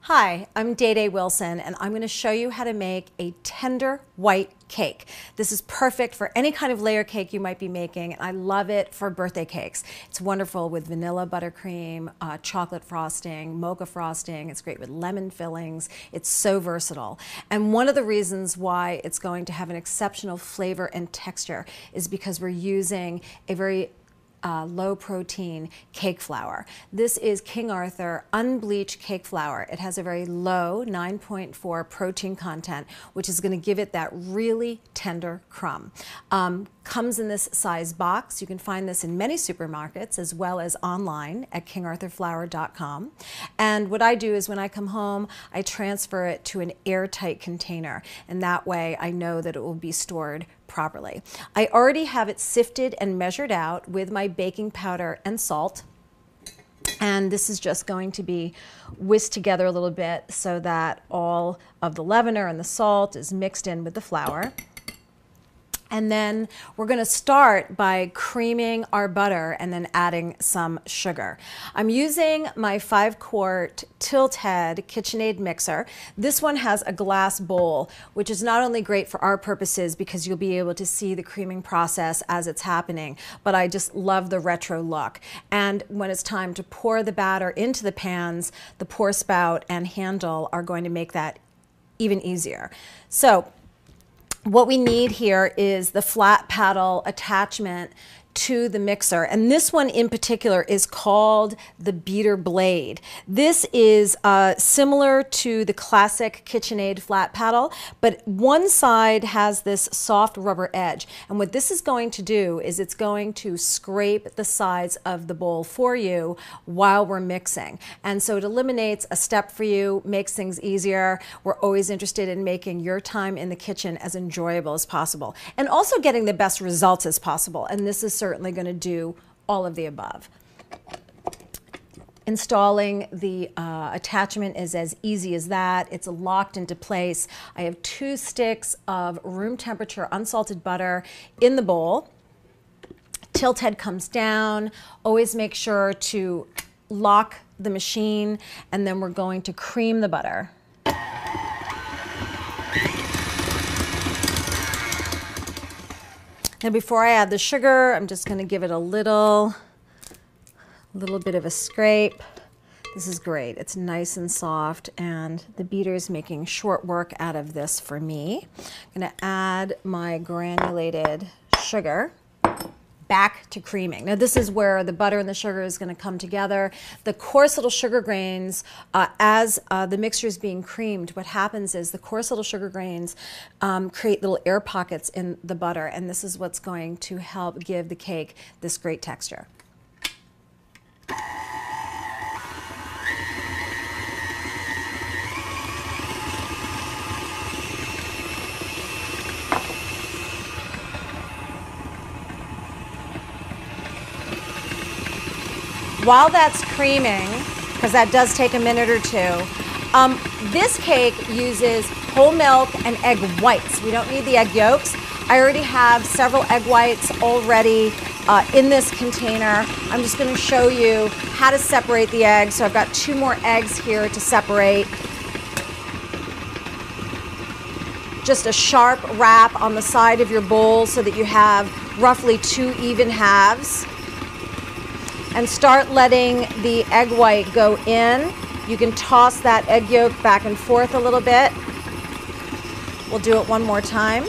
Hi, I'm Dédé Wilson, and I'm going to show you how to make a tender white cake. This is perfect for any kind of layer cake you might be making, and I love it for birthday cakes. It's wonderful with vanilla buttercream, chocolate frosting, mocha frosting. It's great with lemon fillings. It's so versatile. And one of the reasons why it's going to have an exceptional flavor and texture is because we're using a very low protein cake flour. This is King Arthur unbleached cake flour. It has a very low 9.4 protein content, which is going to give it that really tender crumb. Comes in this size box. You can find this in many supermarkets as well as online at kingarthurflour.com. And what I do is when I come home, I transfer it to an airtight container, and that way I know that it will be stored properly. I already have it sifted and measured out with my baking powder and salt. And this is just going to be whisked together a little bit so that all of the leavener and the salt is mixed in with the flour. And then we're going to start by creaming our butter and then adding some sugar. I'm using my 5-quart tilt head KitchenAid mixer. This one has a glass bowl, which is not only great for our purposes because you'll be able to see the creaming process as it's happening, but I just love the retro look. And when it's time to pour the batter into the pans, the pour spout and handle are going to make that even easier. So what we need here is the flat paddle attachment to the mixer, and this one in particular is called the beater blade. This is similar to the classic KitchenAid flat paddle, but one side has this soft rubber edge, and what this is going to do is it's going to scrape the sides of the bowl for you while we're mixing, and so it eliminates a step for you, makes things easier. We're always interested in making your time in the kitchen as enjoyable as possible and also getting the best results as possible, and this is certainly going to do all of the above. Installing the attachment is as easy as that. It's locked into place. I have 2 sticks of room temperature unsalted butter in the bowl. Tilt head comes down. Always make sure to lock the machine, and then we're going to cream the butter. Now before I add the sugar, I'm just going to give it a little bit of a scrape. This is great. It's nice and soft, and the beater is making short work out of this for me. I'm going to add my granulated sugar back to creaming. Now this is where the butter and the sugar is going to come together. The coarse little sugar grains, as the mixture is being creamed, what happens is the coarse little sugar grains create little air pockets in the butter, and this is what's going to help give the cake this great texture. While that's creaming, because that does take a minute or two, this cake uses whole milk and egg whites. We don't need the egg yolks. I already have several egg whites already in this container. I'm just going to show you how to separate the eggs. So I've got 2 more eggs here to separate. Just a sharp wrap on the side of your bowl so that you have roughly 2 even halves. And start letting the egg white go in. You can toss that egg yolk back and forth a little bit. We'll do it one more time.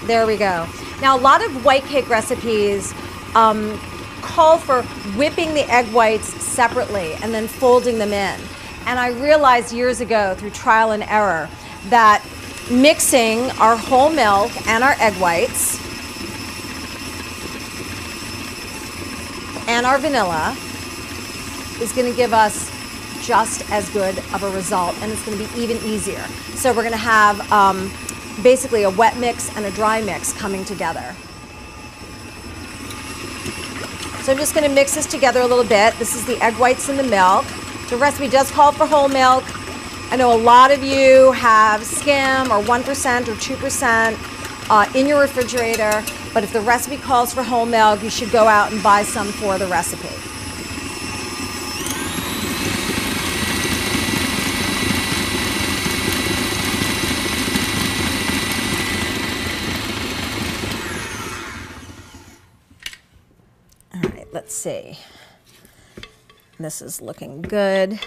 There we go. Now a lot of white cake recipes call for whipping the egg whites separately and then folding them in. And I realized years ago through trial and error that mixing our whole milk and our egg whites and our vanilla is going to give us just as good of a result, and it's going to be even easier. So we're going to have basically a wet mix and a dry mix coming together. So I'm just going to mix this together a little bit. This is the egg whites and the milk. The recipe does call for whole milk. I know a lot of you have skim or 1% or 2%. in your refrigerator, but if the recipe calls for whole milk, you should go out and buy some for the recipe. All right, let's see. This is looking good.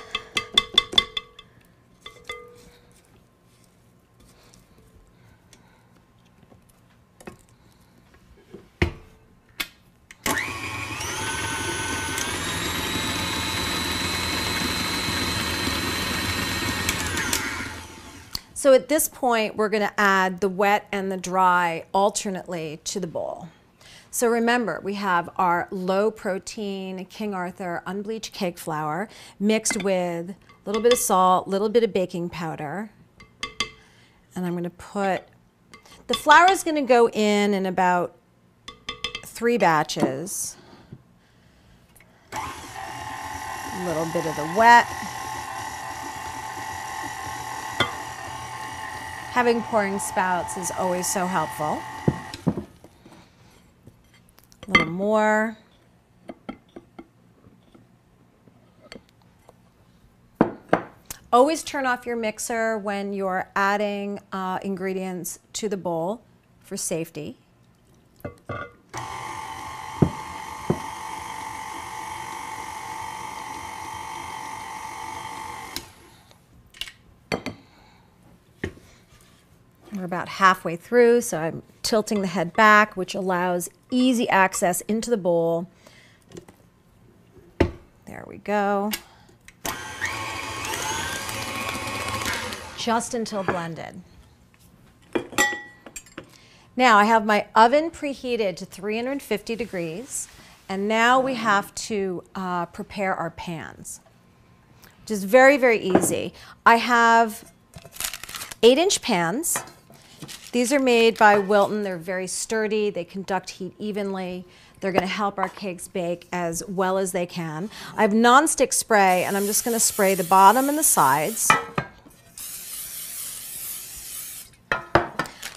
So at this point, we're going to add the wet and the dry alternately to the bowl. So remember, we have our low protein King Arthur unbleached cake flour mixed with a little bit of salt, a little bit of baking powder. And I'm going to put, the flour is going to go in about 3 batches. A little bit of the wet. Having pouring spouts is always so helpful. A little more. Always turn off your mixer when you're adding ingredients to the bowl for safety. We're about halfway through, so I'm tilting the head back, which allows easy access into the bowl. There we go. Just until blended. Now I have my oven preheated to 350 degrees, and now we have to prepare our pans, which is very, very easy. I have 8-inch pans. These are made by Wilton. They're very sturdy. They conduct heat evenly. They're going to help our cakes bake as well as they can. I have nonstick spray, and I'm just going to spray the bottom and the sides.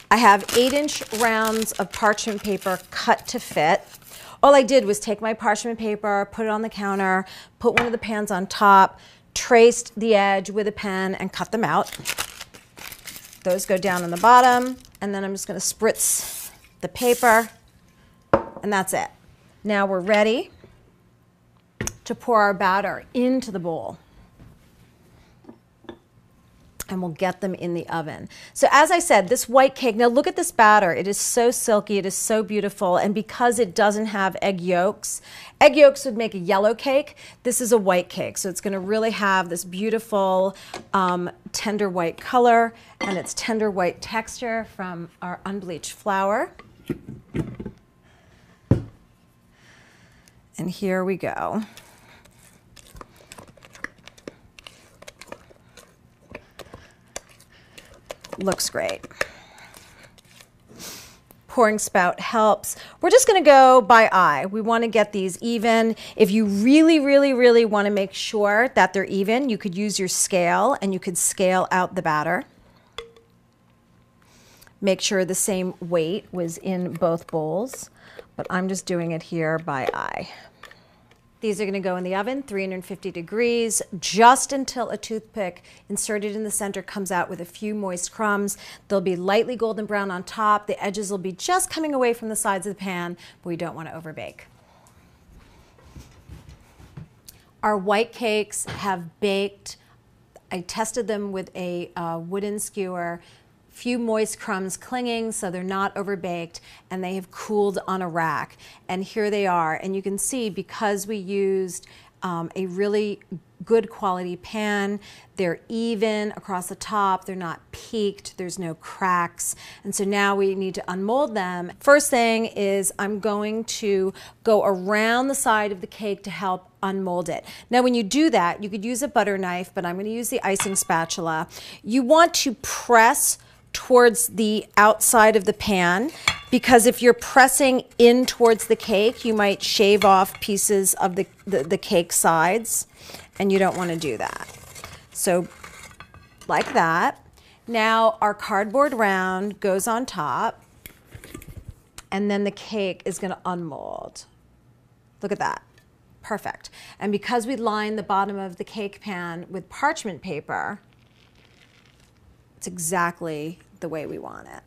I have 8-inch rounds of parchment paper cut to fit. All I did was take my parchment paper, put it on the counter, put one of the pans on top, traced the edge with a pen, and cut them out. Those go down on the bottom, and then I'm just going to spritz the paper, and that's it. Now we're ready to pour our batter into the bowl, and we'll get them in the oven. So as I said, this white cake, now look at this batter. It is so silky, it is so beautiful, and because it doesn't have egg yolks would make a yellow cake. This is a white cake, so it's going to really have this beautiful tender white color, and its tender white texture from our unbleached flour. And here we go. Looks great. Pouring spout helps. We're just going to go by eye. We want to get these even. If you really, really, really want to make sure that they're even, you could use your scale and you could scale out the batter. Make sure the same weight was in both bowls, but I'm just doing it here by eye. These are going to go in the oven, 350 degrees, just until a toothpick inserted in the center comes out with a few moist crumbs. They'll be lightly golden brown on top. The edges will be just coming away from the sides of the pan, but we don't want to overbake. Our white cakes have baked. I tested them with a wooden skewer. Few moist crumbs clinging, so they're not overbaked, and they have cooled on a rack. And here they are, and you can see because we used a really good quality pan, they're even across the top, they're not peaked, there's no cracks, and so now we need to unmold them. First thing is I'm going to go around the side of the cake to help unmold it. Now when you do that, you could use a butter knife, but I'm going to use the icing spatula. You want to press towards the outside of the pan, because if you're pressing in towards the cake, you might shave off pieces of the cake sides, and you don't want to do that. So like that. Now our cardboard round goes on top. and then the cake is going to unmold. Look at that. Perfect. And because we line the bottom of the cake pan with parchment paper, it's exactly the way we want it.